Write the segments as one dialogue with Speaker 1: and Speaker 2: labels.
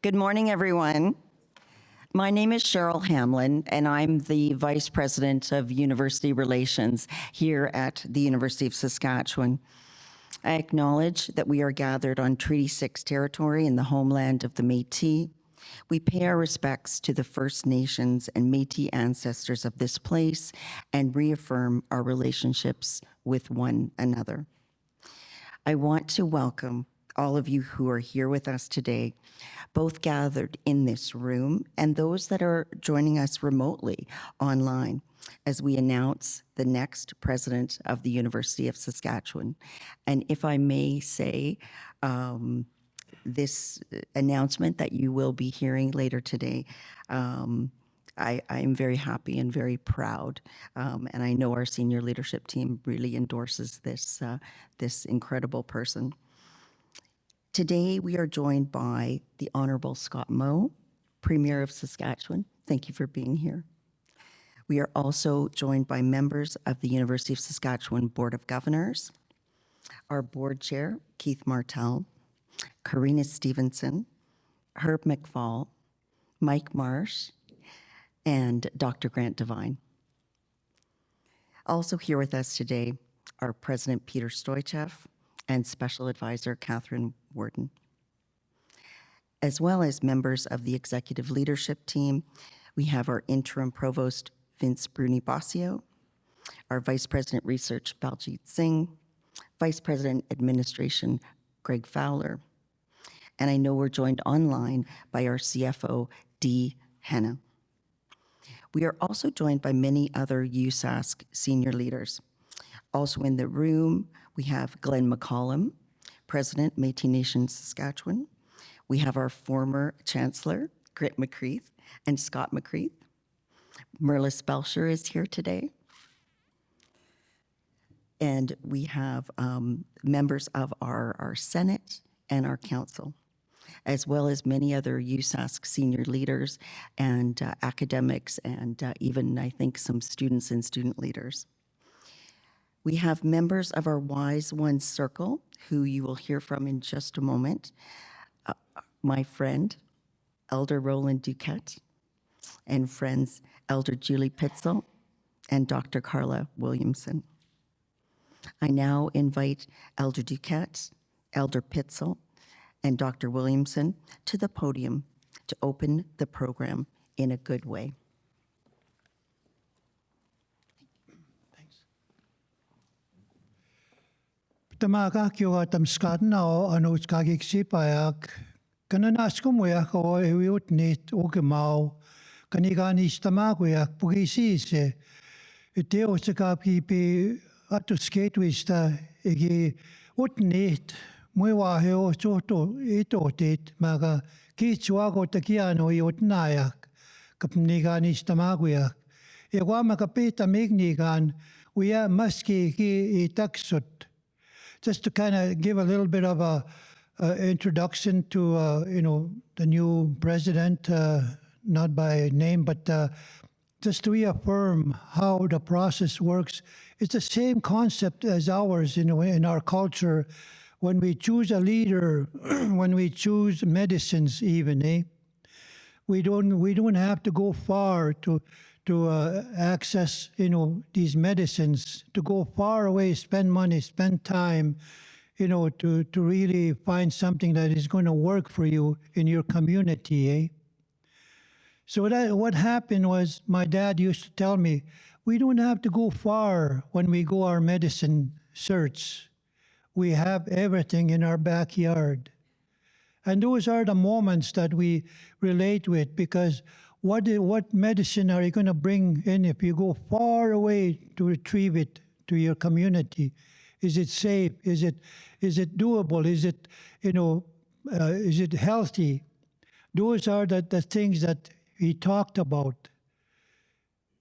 Speaker 1: Good morning, everyone. My name is Cheryl Hamlin, and I'm the Vice President of University Relations here at the University of Saskatchewan. I acknowledge that we are gathered on Treaty 6 territory in the homeland of the Métis. We pay our respects to the First Nations and Métis ancestors of this place and reaffirm our relationships with one another. I want to welcome all of you who are here with us today, both gathered in this room and those that are joining us remotely online as we announce the next president of the University of Saskatchewan. And if I may say, this announcement that you will be hearing later today, I am very happy and very proud, and I know our senior leadership team really endorses this incredible person. Today, we are joined by the Honorable Scott Moe, Premier of Saskatchewan. Thank you for being here. We are also joined by members of the University of Saskatchewan Board of Governors, our board chair, Keith Martell, Karina Stevenson, Herb McFall, Mike Marsh, and Dr. Grant Devine. Also here with us today are President Peter Stoichev and Special Advisor Catherine Worden, as well as members of the executive leadership team. We have our interim provost, Vince Bruni-Bossio, our Vice President Research, Baljit Singh, Vice President Administration, Greg Fowler, and I know we're joined online by our CFO, Dee Henna. We are also joined by many other USask senior leaders. Also in the room, we have Glenn McCollum, President, Métis Nation, Saskatchewan. We have our former Chancellor, Grit McCreath, and Scott McCreath. Merlis Belcher is here today. And we have members of our Senate and our Council, as well as many other USask senior leaders and academics and even, I think, some students and student leaders. We have members of our Wise One Circle, who you will hear from in just a moment. My friend, Elder Roland Duquette, and friends, Elder Julie Pitzel and Dr. Carla Williamson. I now invite Elder Duquette, Elder Pitzel, and Dr. Williamson to the podium to open the program in a good way.
Speaker 2: Tamaga kyo tam skaten og anotskagik sipayak kananaskumyak o ewiut nit ogemau kanigani stamaguyak pugisise eteo sakapi pe atusketwista egi utnit muiwa heo soto itotit maga kichuago takiano iutnayak kapnigani stamaguyak egwa makapita mignigan uya maski ki itaksut. Just to kind of give a little bit of a introduction to the new president, not by name, but just to reaffirm how the process works. It's the same concept as ours, in our culture. When we choose a leader, when we choose medicines, even, we don't have to go far to access, these medicines, to go far away, spend money, spend time, to really find something that is going to work for you in your community, So what happened was my dad used to tell me, we don't have to go far when we go our medicine search. We have everything in our backyard. And those are the moments that we relate with, because what medicine are you going to bring in if you go far away to retrieve it to your community? Is it safe? Is it doable? Is it is it healthy? Those are the things that he talked about.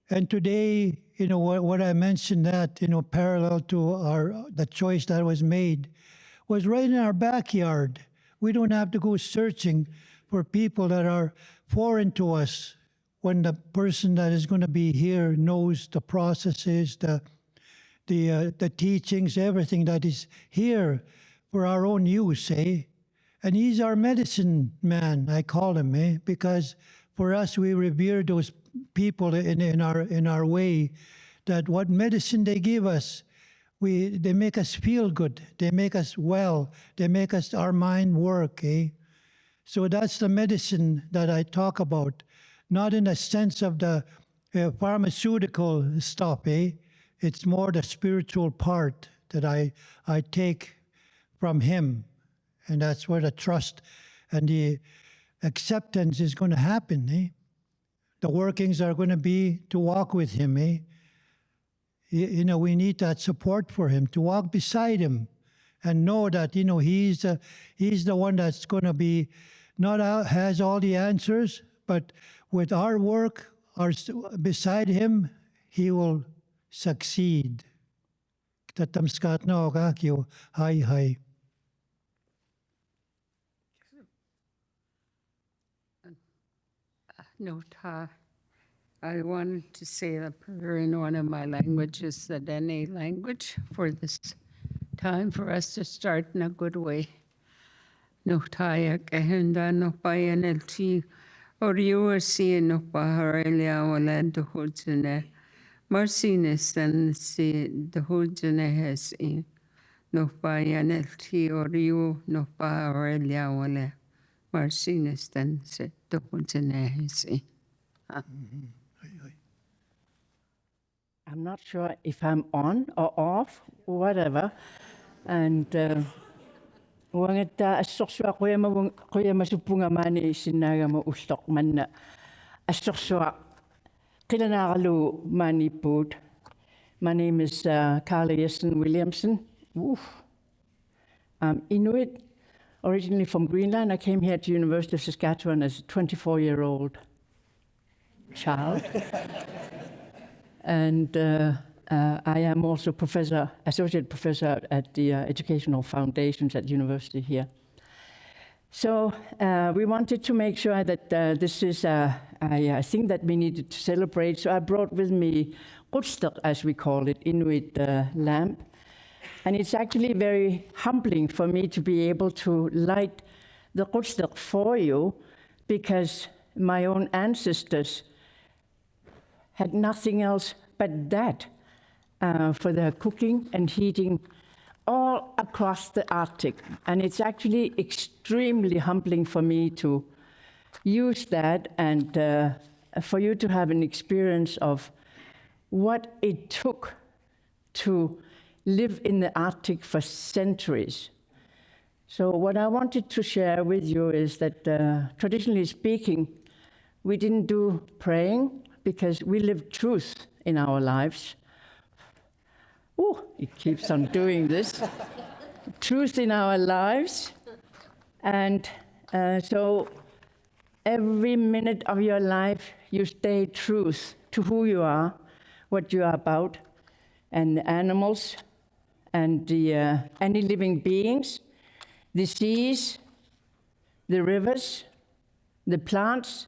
Speaker 2: And today, what I mentioned that parallel to the choice that was made was right in our backyard. We don't have to go searching for people that are foreign to us, when the person that is going to be here knows the processes, the teachings, everything that is here for our own use, And he's our medicine man, I call him, because for us, we revere those people in our way, that what medicine they give us, they make us feel good, they make us well, they make us our mind work. So that's the medicine that I talk about, not in the sense of the pharmaceutical stuff. It's more the spiritual part that I take from him. And that's where the trust and the acceptance is going to happen. The workings are going to be to walk with him. We need that support for him, to walk beside him and know that, he's the one that's going to be, has all the answers, but with our work, beside him, he will succeed. Tatamskat na okakyo, hi.
Speaker 3: No, I wanted to say the prayer in one of my languages, the Dene language, for this time for us to start in a good way. No taya kahenda no payan el ti or you are seeing no paharelia wala de hojene. Marcinus and see the hojene has in no payan el ti or you no paharelia wala. Marcinus then said the hojene has in.
Speaker 4: I'm not sure if I'm on or off or whatever. And wangata asorsua koya masupunga mani sinaga mo ustok manna asorsua kilanaralu mani put. My name is Carla Jessen Williamson. I'm Inuit, originally from Greenland. I came here to University of Saskatchewan as a 24-year-old child. And I am also associate professor at the Educational Foundations at university here. So we wanted to make sure that this is a thing that we needed to celebrate. So I brought with me Rutstak, as we call it, Inuit lamp. And it's actually very humbling for me to be able to light the Rutstak for you, because my own ancestors had nothing else but that for their cooking and heating all across the Arctic. And it's actually extremely humbling for me to use that and for you to have an experience of what it took to live in the Arctic for centuries. So what I wanted to share with you is that traditionally speaking, we didn't do praying because we lived truth in our lives. Oh, it keeps on doing this. Truth in our lives. And so every minute of your life, you stay truth to who you are, what you are about, and the animals, and the any living beings, the seas, the rivers, the plants,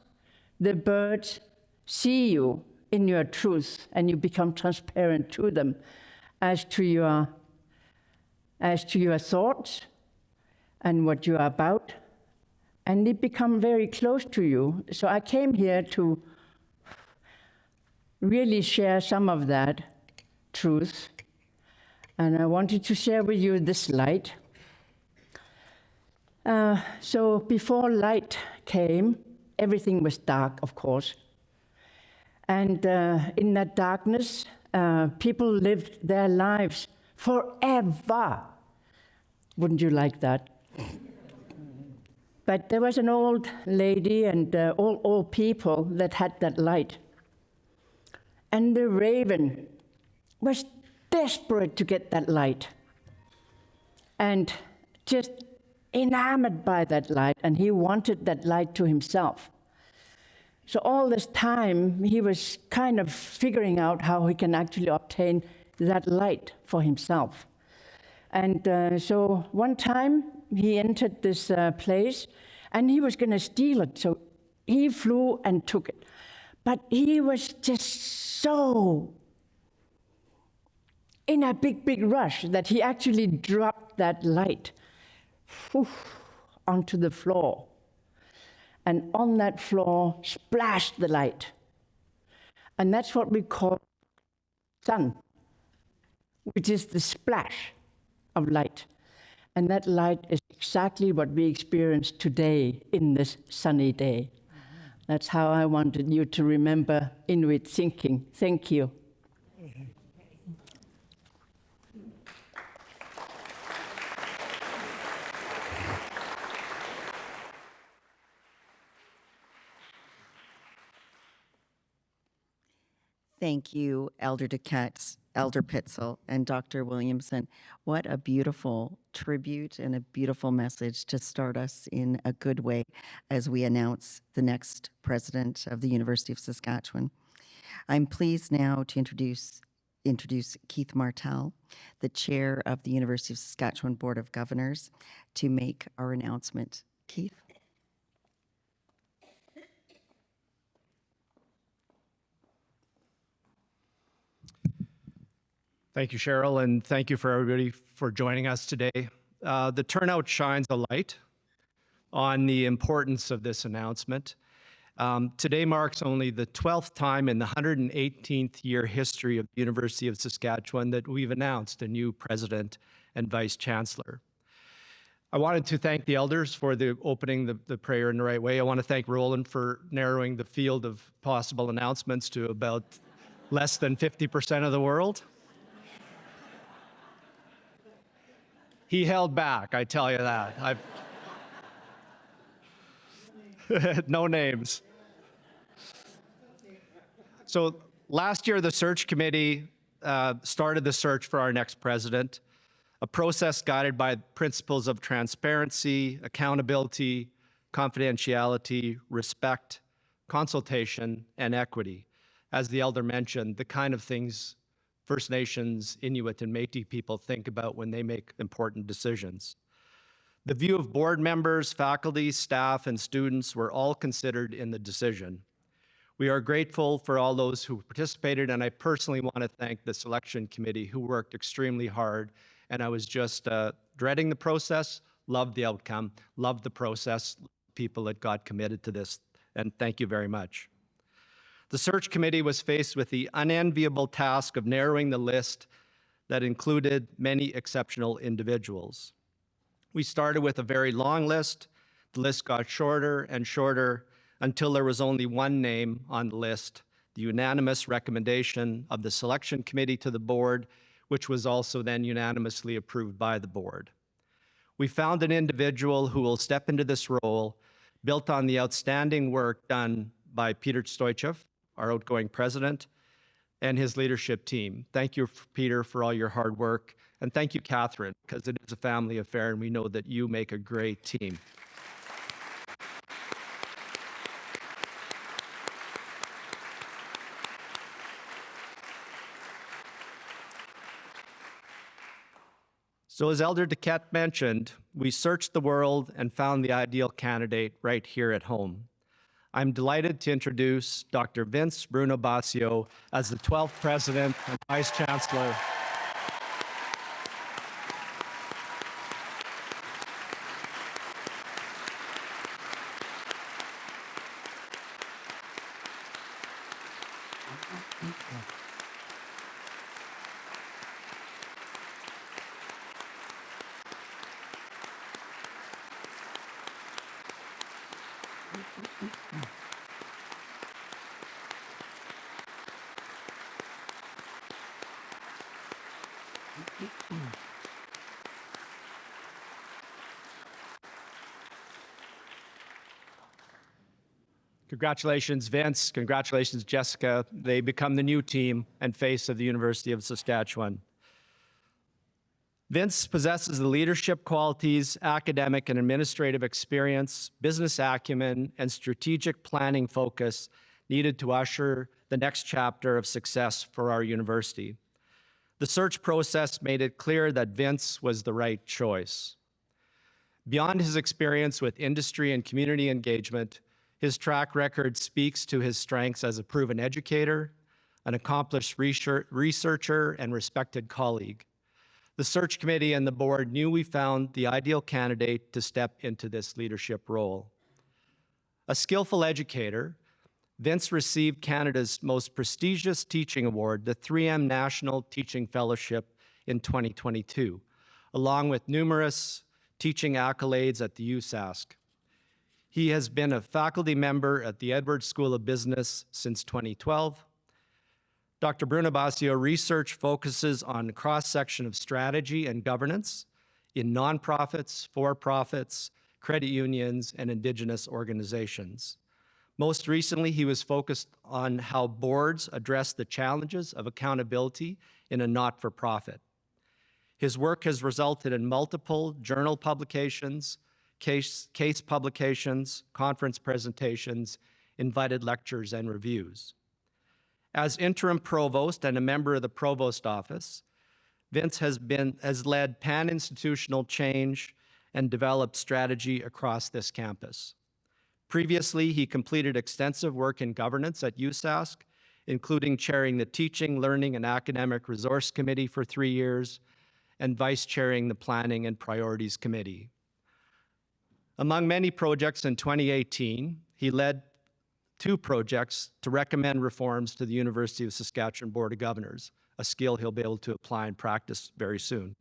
Speaker 4: the birds, see you in your truth, and you become transparent to them as to your thoughts and what you are about, and they become very close to you. So I came here to really share some of that truth, and I wanted to share with you this light. So before light came, everything was dark, of course. And in that darkness, people lived their lives forever. Wouldn't you like that? But there was an old lady and all old people that had that light. And the raven was desperate to get that light and just enamored by that light, and he wanted that light to himself. So all this time, he was kind of figuring out how he can actually obtain that light for himself. And so one time, he entered this place, and he was going to steal it. So he flew and took it. But he was just so in a big, big rush that he actually dropped that light onto the floor. And on that floor splashed the light. And that's what we call sun, which is the splash of light. And that light is exactly what we experience today in this sunny day. That's how I wanted you to remember Inuit thinking. Thank you.
Speaker 1: Thank you, Elder Duquette, Elder Pitzel, and Dr. Williamson. What a beautiful tribute and a beautiful message to start us in a good way as we announce the next president of the University of Saskatchewan. I'm pleased now to introduce Keith Martell, the chair of the University of Saskatchewan Board of Governors, to make our announcement. Keith?
Speaker 5: Thank you, Cheryl, and thank you for everybody for joining us today. The turnout shines a light on the importance of this announcement. Today marks only the 12th time in the 118th year history of the University of Saskatchewan that we've announced a new president and vice-chancellor. I wanted to thank the elders for opening the prayer in the right way. I want to thank Roland for narrowing the field of possible announcements to about less than 50% of the world. He held back, I tell you that. No names. So last year, the search committee started the search for our next president, a process guided by principles of transparency, accountability, confidentiality, respect, consultation, and equity. As the elder mentioned, the kind of things First Nations, Inuit, and Métis people think about when they make important decisions. The view of board members, faculty, staff, and students were all considered in the decision. We are grateful for all those who participated, and I personally want to thank the selection committee who worked extremely hard, and I was just dreading the process, loved the outcome, loved the process, people that got committed to this, and thank you very much. The search committee was faced with the unenviable task of narrowing the list that included many exceptional individuals. We started with a very long list. The list got shorter and shorter until there was only one name on the list, the unanimous recommendation of the selection committee to the board, which was also then unanimously approved by the board. We found an individual who will step into this role built on the outstanding work done by Peter Stoichev, our outgoing president, and his leadership team. Thank you, Peter, for all your hard work. And thank you, Catherine, because it is a family affair and we know that you make a great team. So as Elder Duquette mentioned, we searched the world and found the ideal candidate right here at home. I'm delighted to introduce Dr. Vince Bruni-Bossio as the 12th President and Vice-Chancellor. Congratulations, Vince. Congratulations, Jessica. They become the new team and face of the University of Saskatchewan. Vince possesses the leadership qualities, academic and administrative experience, business acumen, and strategic planning focus needed to usher the next chapter of success for our university. The search process made it clear that Vince was the right choice. Beyond his experience with industry and community engagement, his track record speaks to his strengths as a proven educator, an accomplished researcher, and respected colleague. The search committee and the board knew we found the ideal candidate to step into this leadership role. A skillful educator, Vince received Canada's most prestigious teaching award, the 3M National Teaching Fellowship, in 2022, along with numerous teaching accolades at the USask. He has been a faculty member at the Edwards School of Business since 2012. Dr. Bruni-Bossio research focuses on a cross-section of strategy and governance in nonprofits, for-profits, credit unions, and Indigenous organizations. Most recently, he was focused on how boards address the challenges of accountability in a not-for-profit. His work has resulted in multiple journal publications, case publications, conference presentations, invited lectures, and reviews. As interim provost and a member of the provost office, Vince has led pan-institutional change and developed strategy across this campus. Previously, he completed extensive work in governance at USask, including chairing the Teaching, Learning, and Academic Resource Committee for 3 years and vice-chairing the Planning and Priorities Committee. Among many projects in 2018, he led 2 projects to recommend reforms to the University of Saskatchewan Board of Governors, a skill he'll be able to apply and practice very soon.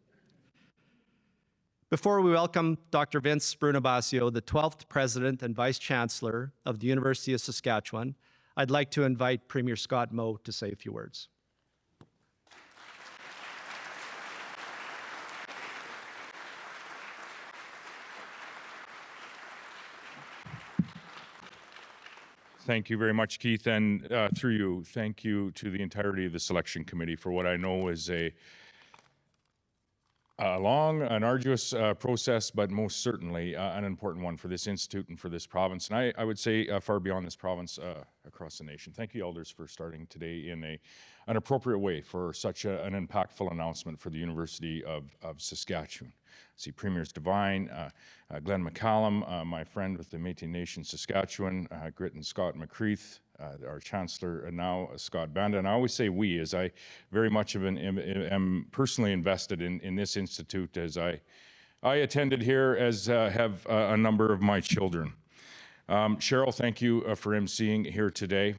Speaker 5: Before we welcome Dr. Vince Bruni-Bossio, the 12th President and Vice-Chancellor of the University of Saskatchewan, I'd like to invite Premier Scott Moe to say a few words.
Speaker 6: Thank you very much, Keith, and through you, thank you to the entirety of the selection committee for what I know is a long and arduous process, but most certainly an important one for this institute and for this province, and I would say far beyond this province, across the nation. Thank you, elders, for starting today in an appropriate way for such an impactful announcement for the University of Saskatchewan. See Premiers Devine, Glenn McCallum, my friend with the Métis Nation Saskatchewan, Grit and Scott McCreath, our Chancellor now, Scott Banda. And I always say we, as I very much am personally invested in this institute, as I attended here, as have a number of my children. Cheryl, thank you for emceeing here today.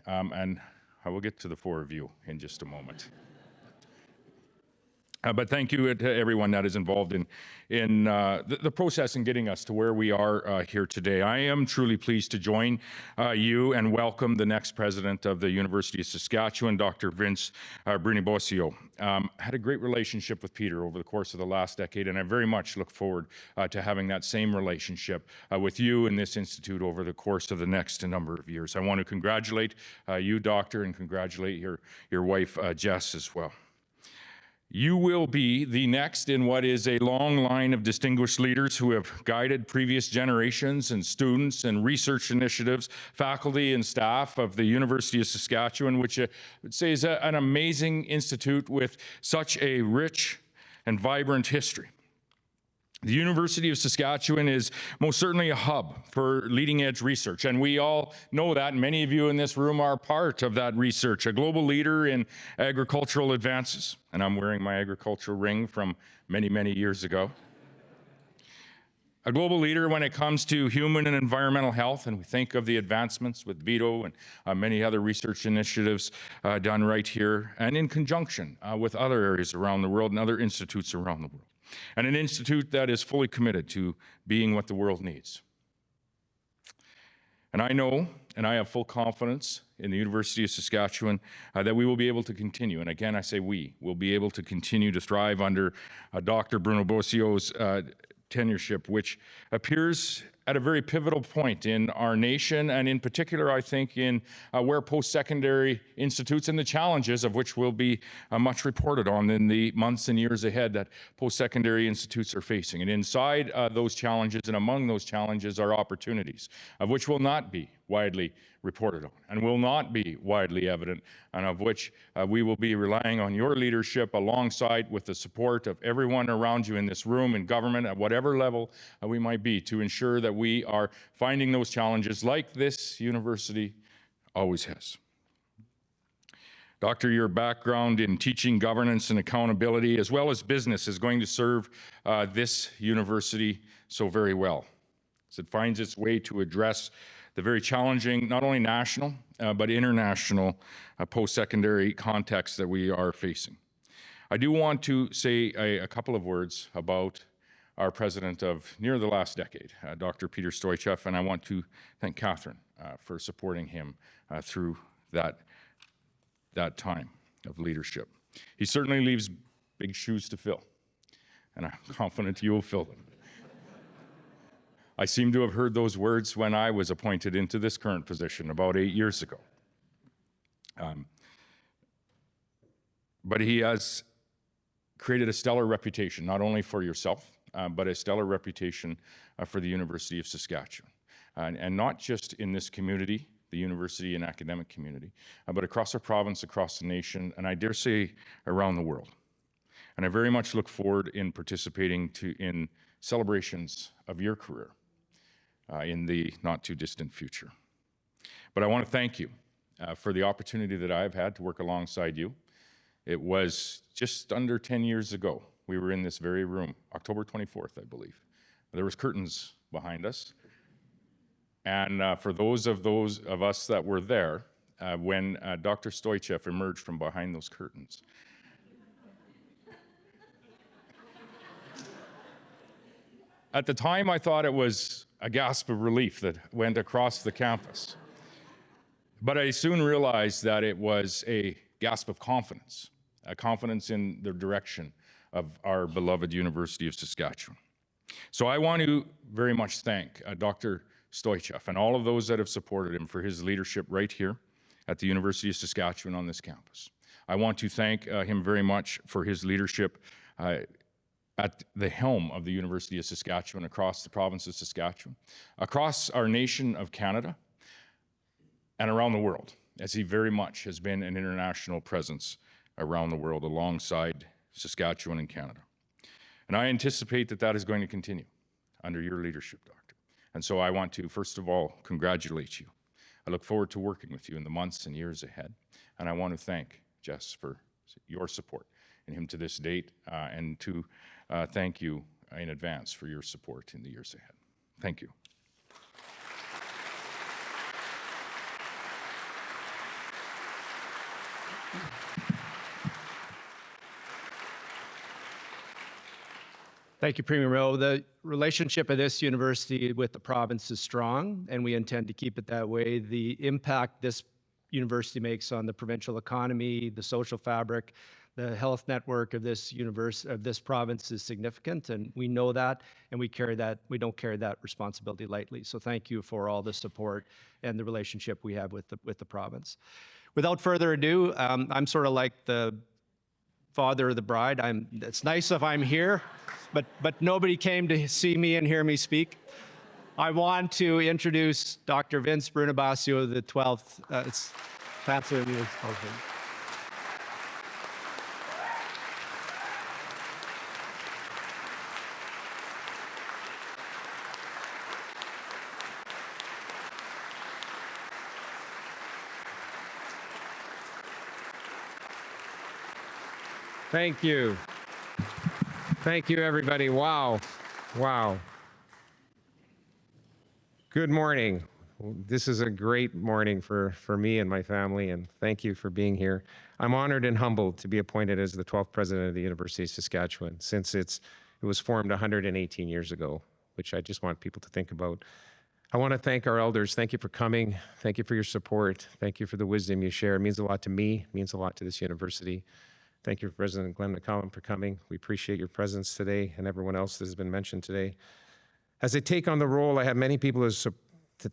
Speaker 6: And I will get to the 4 of you in just a moment. But thank you to everyone that is involved in the process in getting us to where we are here today. I am truly pleased to join you and welcome the next president of the University of Saskatchewan, Dr. Vince Bruni-Bossio. Had a great relationship with Peter over the course of the last decade, and I very much look forward to having that same relationship with you in this institute over the course of the next number of years. I want to congratulate you, Doctor, and congratulate your wife, Jess, as well. You will be the next in what is a long line of distinguished leaders who have guided previous generations and students and research initiatives, faculty and staff of the University of Saskatchewan, which I would say is an amazing institute with such a rich and vibrant history. The University of Saskatchewan is most certainly a hub for leading-edge research, and we all know that, and many of you in this room are part of that research, a global leader in agricultural advances. And I'm wearing my agricultural ring from many, many years ago. A global leader when it comes to human and environmental health, and we think of the advancements with VITO and many other research initiatives done right here, and in conjunction with other areas around the world and other institutes around the world. And an institute that is fully committed to being what the world needs. And I know, and I have full confidence in the University of Saskatchewan that we will be able to continue, and again I say we will be able to continue to thrive under Dr. Bruni-Bossio's tenureship, which appears at a very pivotal point in our nation, and in particular, I think, in where post-secondary institutes and the challenges of which will be much reported on in the months and years ahead that post-secondary institutes are facing. And inside those challenges and among those challenges are opportunities, of which will not be widely reported on and will not be widely evident, and of which we will be relying on your leadership alongside with the support of everyone around you in this room, in government, at whatever level we might be, to ensure that we are finding those challenges like this university always has. Doctor, your background in teaching, governance, and accountability, as well as business, is going to serve this university so very well as it finds its way to address the very challenging, not only national, but international post-secondary context that we are facing. I do want to say a couple of words about our president of near the last decade, Dr. Peter Stoichev, and I want to thank Catherine for supporting him through that time of leadership. He certainly leaves big shoes to fill, and I'm confident you will fill them. I seem to have heard those words when I was appointed into this current position about 8 years ago. But he has created a stellar reputation, not only for yourself, but a stellar reputation for the University of Saskatchewan. And not just in this community, the university and academic community, but across our province, across the nation, and I dare say around the world. And I very much look forward in participating in celebrations of your career in the not too distant future. But I want to thank you for the opportunity that I've had to work alongside you. It was just under 10 years ago. We were in this very room, October 24th, I believe. There was curtains behind us. And for those of us that were there, when Dr. Stoichev emerged from behind those curtains, at the time I thought it was a gasp of relief that went across the campus. But I soon realized that it was a gasp of confidence, a confidence in the direction of our beloved University of Saskatchewan. So I want to very much thank Dr. Stoichev and all of those that have supported him for his leadership right here at the University of Saskatchewan on this campus. I want to thank him very much for his leadership at the helm of the University of Saskatchewan, across the province of Saskatchewan, across our nation of Canada, and around the world, as he very much has been an international presence around the world alongside Saskatchewan and Canada. And I anticipate that that is going to continue under your leadership, Doctor. And so I want to, first of all, congratulate you. I look forward to working with you in the months and years ahead. And I want to thank Jess for your support and him to this date, and to thank you in advance for your support in the years ahead. Thank you.
Speaker 5: Thank you, Premier Rowe. The relationship of this university with the province is strong, and we intend to keep it that way. The impact this university makes on the provincial economy, the social fabric, the health network of this province is significant, and we know that, and we don't carry that responsibility lightly. So thank you for all the support and the relationship we have with the province. Without further ado, I'm sort of like the father of the bride. It's nice if I'm here, but nobody came to see me and hear me speak. I want to introduce Dr. Vince Bruni-Bossio, the 12th Chancellor of the University.
Speaker 7: Thank you. Thank you, everybody. Wow. Wow. Good morning. This is a great morning for me and my family, and thank you for being here. I'm honored and humbled to be appointed as the 12th president of the University of Saskatchewan, since it was formed 118 years ago, which I just want people to think about. I want to thank our elders. Thank you for coming. Thank you for your support. Thank you for the wisdom you share. It means a lot to me. It means a lot to this university. Thank you, President Glenn McCallum, for coming. We appreciate your presence today and everyone else that has been mentioned today. As I take on the role, I have many people to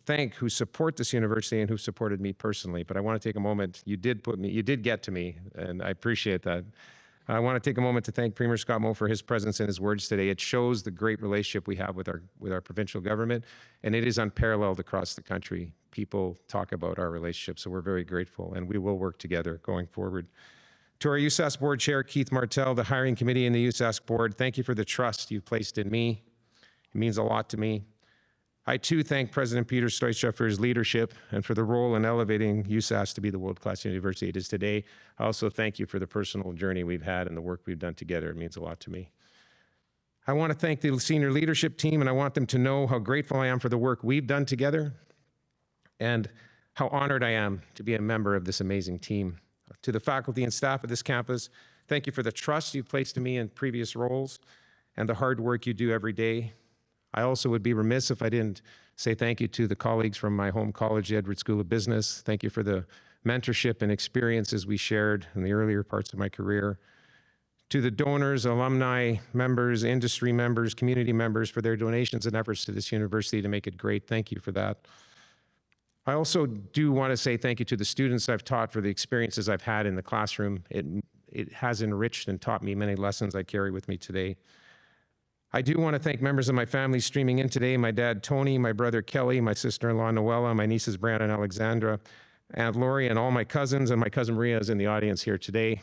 Speaker 7: thank who support this university and who supported me personally. But I want to take a moment. You did get to me, and I appreciate that. I want to take a moment to thank Premier Scott Moe for his presence and his words today. It shows the great relationship we have with our provincial government, and it is unparalleled across the country. People talk about our relationship, so we're very grateful, and we will work together going forward. To our USask Board Chair, Keith Martell, the hiring committee and the USask Board, thank you for the trust you've placed in me. It means a lot to me. I too thank President Peter Stoichev for his leadership and for the role in elevating USask to be the world-class university it is today. I also thank you for the personal journey we've had and the work we've done together. It means a lot to me. I want to thank the senior leadership team, and I want them to know how grateful I am for the work we've done together and how honored I am to be a member of this amazing team. To the faculty and staff of this campus, thank you for the trust you've placed in me in previous roles and the hard work you do every day. I also would be remiss if I didn't say thank you to the colleagues from my home college, the Edwards School of Business. Thank you for the mentorship and experiences we shared in the earlier parts of my career. To the donors, alumni members, industry members, community members for their donations and efforts to this university to make it great. Thank you for that. I also do want to say thank you to the students I've taught for the experiences I've had in the classroom. It has enriched and taught me many lessons I carry with me today. I do want to thank members of my family streaming in today, my dad, Tony, my brother, Kelly, my sister-in-law, Noella, my nieces, Brandon and Alexandra, Aunt Lori, and all my cousins, and my cousin Maria is in the audience here today.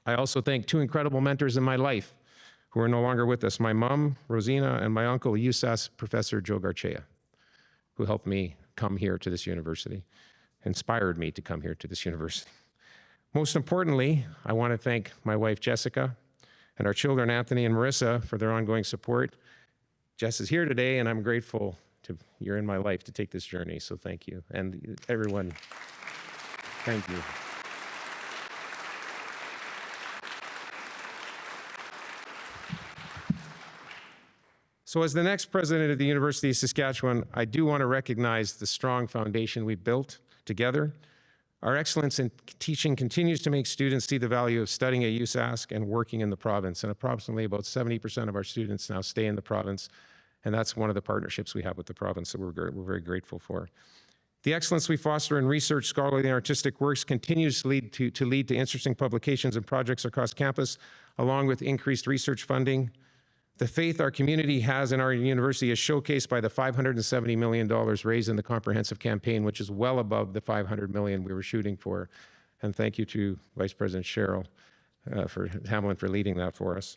Speaker 7: I also thank two incredible mentors in my life who are no longer with us, my mom, Rosina, and my uncle, USask Professor Joe Garcia, who helped me come here to this university, inspired me to come here to this university. Most importantly, I want to thank my wife, Jessica, and our children, Anthony and Marissa, for their ongoing support. Jess is here today, and I'm grateful you're in my life to take this journey, so thank you. And everyone, thank you. So as the next president of the University of Saskatchewan, I do want to recognize the strong foundation we've built together. Our excellence in teaching continues to make students see the value of studying at USask and working in the province. And approximately about 70% of our students now stay in the province. And that's one of the partnerships we have with the province that we're very grateful for. The excellence we foster in research, scholarly, and artistic works continues to lead to interesting publications and projects across campus, along with increased research funding. The faith our community has in our university is showcased by the $570 million raised in the comprehensive campaign, which is well above the $500 million we were shooting for. And thank you to Vice President Cheryl Hamlin for leading that for us.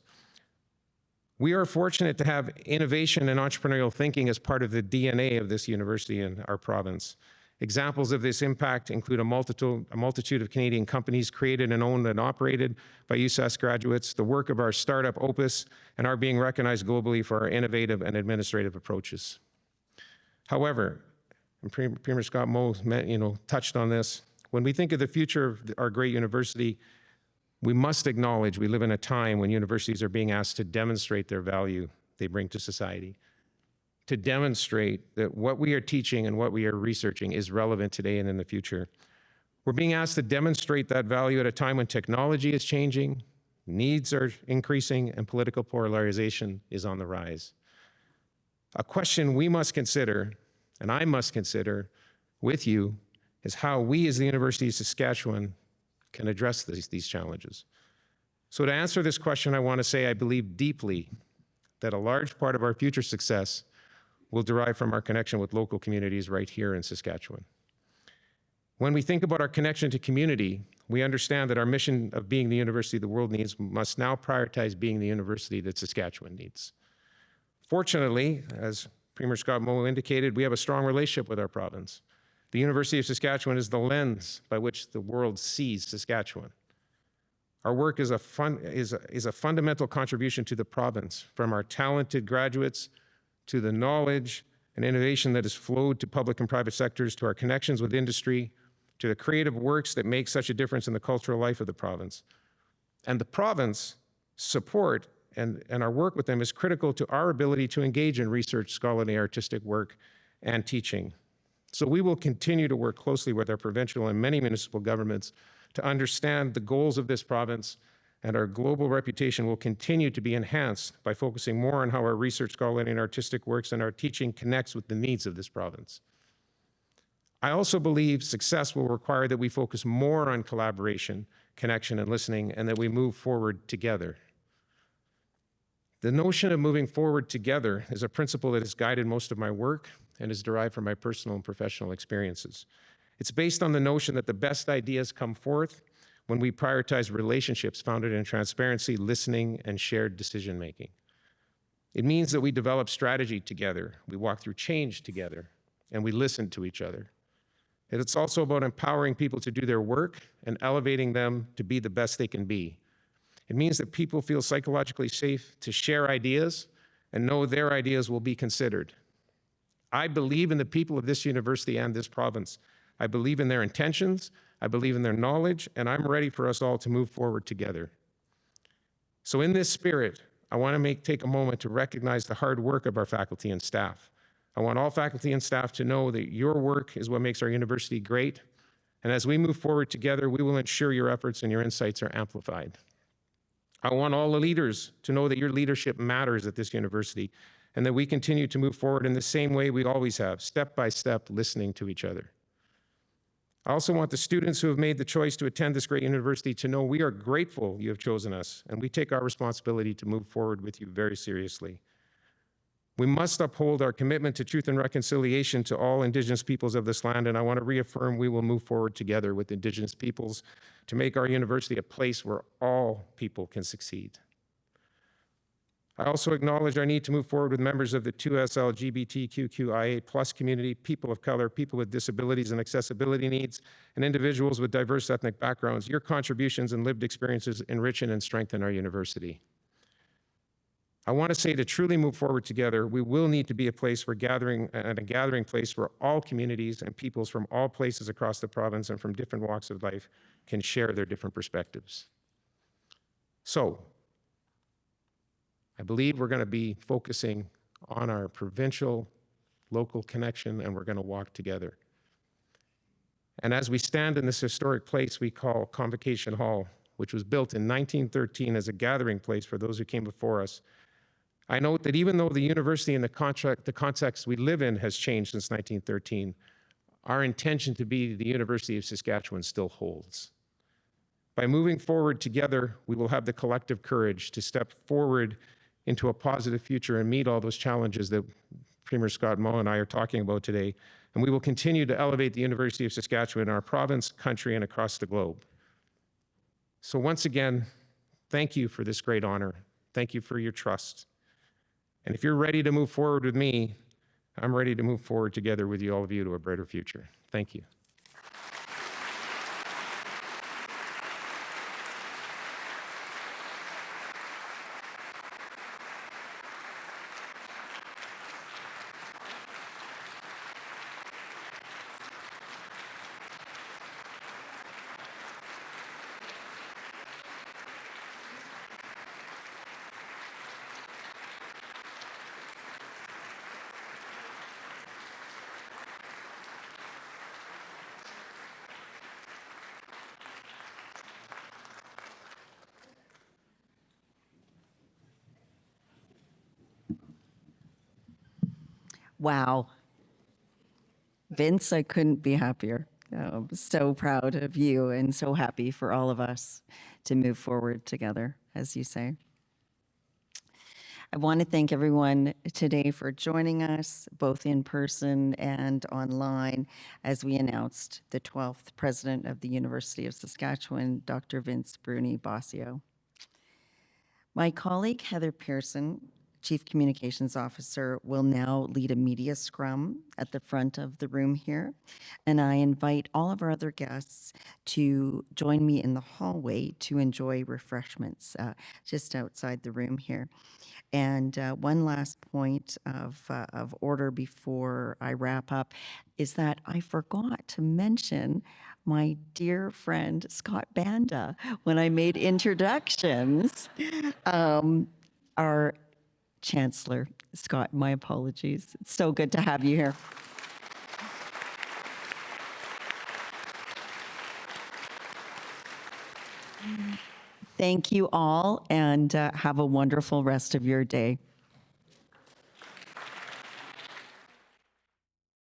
Speaker 7: We are fortunate to have innovation and entrepreneurial thinking as part of the DNA of this university and our province. Examples of this impact include a multitude of Canadian companies created and owned and operated by USask graduates, the work of our startup Opus, and our being recognized globally for our innovative and administrative approaches. However, and Premier Scott Moe touched on this, when we think of the future of our great university, we must acknowledge we live in a time when universities are being asked to demonstrate their value they bring to society, to demonstrate that what we are teaching and what we are researching is relevant today and in the future. We're being asked to demonstrate that value at a time when technology is changing, needs are increasing, and political polarization is on the rise. A question we must consider, and I must consider with you, is how we as the University of Saskatchewan can address these challenges. So to answer this question, I want to say I believe deeply that a large part of our future success will derive from our connection with local communities right here in Saskatchewan. When we think about our connection to community, we understand that our mission of being the university the world needs must now prioritize being the university that Saskatchewan needs. Fortunately, as Premier Scott Moe indicated, we have a strong relationship with our province. The University of Saskatchewan is the lens by which the world sees Saskatchewan. Our work is a fundamental contribution to the province, from our talented graduates to the knowledge and innovation that has flowed to public and private sectors, to our connections with industry, to the creative works that make such a difference in the cultural life of the province. And the province support and our work with them is critical to our ability to engage in research, scholarly, artistic work, and teaching. So we will continue to work closely with our provincial and many municipal governments to understand the goals of this province, and our global reputation will continue to be enhanced by focusing more on how our research, scholarly, and artistic works and our teaching connects with the needs of this province. I also believe success will require that we focus more on collaboration, connection, and listening, and that we move forward together. The notion of moving forward together is a principle that has guided most of my work and is derived from my personal and professional experiences. It's based on the notion that the best ideas come forth when we prioritize relationships founded in transparency, listening, and shared decision-making. It means that we develop strategy together, we walk through change together, and we listen to each other. And it's also about empowering people to do their work and elevating them to be the best they can be. It means that people feel psychologically safe to share ideas and know their ideas will be considered. I believe in the people of this university and this province. I believe in their intentions, I believe in their knowledge, and I'm ready for us all to move forward together. So in this spirit, I want to take a moment to recognize the hard work of our faculty and staff. I want all faculty and staff to know that your work is what makes our university great. And as we move forward together, we will ensure your efforts and your insights are amplified. I want all the leaders to know that your leadership matters at this university and that we continue to move forward in the same way we always have, step by step, listening to each other. I also want the students who have made the choice to attend this great university to know we are grateful you have chosen us, and we take our responsibility to move forward with you very seriously. We must uphold our commitment to truth and reconciliation to all Indigenous peoples of this land, and I want to reaffirm we will move forward together with Indigenous peoples to make our university a place where all people can succeed. I also acknowledge our need to move forward with members of the 2S LGBTQIA+ community, people of color, people with disabilities and accessibility needs, and individuals with diverse ethnic backgrounds. Your contributions and lived experiences enrich and strengthen our university. I want to say to truly move forward together, we will need to be a place where a gathering place where all communities and peoples from all places across the province and from different walks of life can share their different perspectives. So, I believe we're going to be focusing on our provincial, local connection, and we're going to walk together. And as we stand in this historic place we call Convocation Hall, which was built in 1913 as a gathering place for those who came before us, I note that even though the university and the context we live in has changed since 1913, our intention to be the University of Saskatchewan still holds. By moving forward together, we will have the collective courage to step forward into a positive future and meet all those challenges that Premier Scott Moe and I are talking about today. And we will continue to elevate the University of Saskatchewan in our province, country, and across the globe. So once again, thank you for this great honor. Thank you for your trust. And if you're ready to move forward with me, I'm ready to move forward together with you, all of you, to a brighter future. Thank you.
Speaker 1: Wow. Vince, I couldn't be happier. I'm so proud of you and so happy for all of us to move forward together, as you say. I want to thank everyone today for joining us, both in person and online, as we announced the 12th President of the University of Saskatchewan, Dr. Vince Bruni-Bossio. My colleague, Heather Pearson, Chief Communications Officer, will now lead a media scrum at the front of the room here. And I invite all of our other guests to join me in the hallway to enjoy refreshments just outside the room here. And one last point of order before I wrap up is that I forgot to mention my dear friend Scott Banda when I made introductions. Our Chancellor, Scott, my apologies. It's so good to have you here. Thank you all, and have a wonderful rest of your day.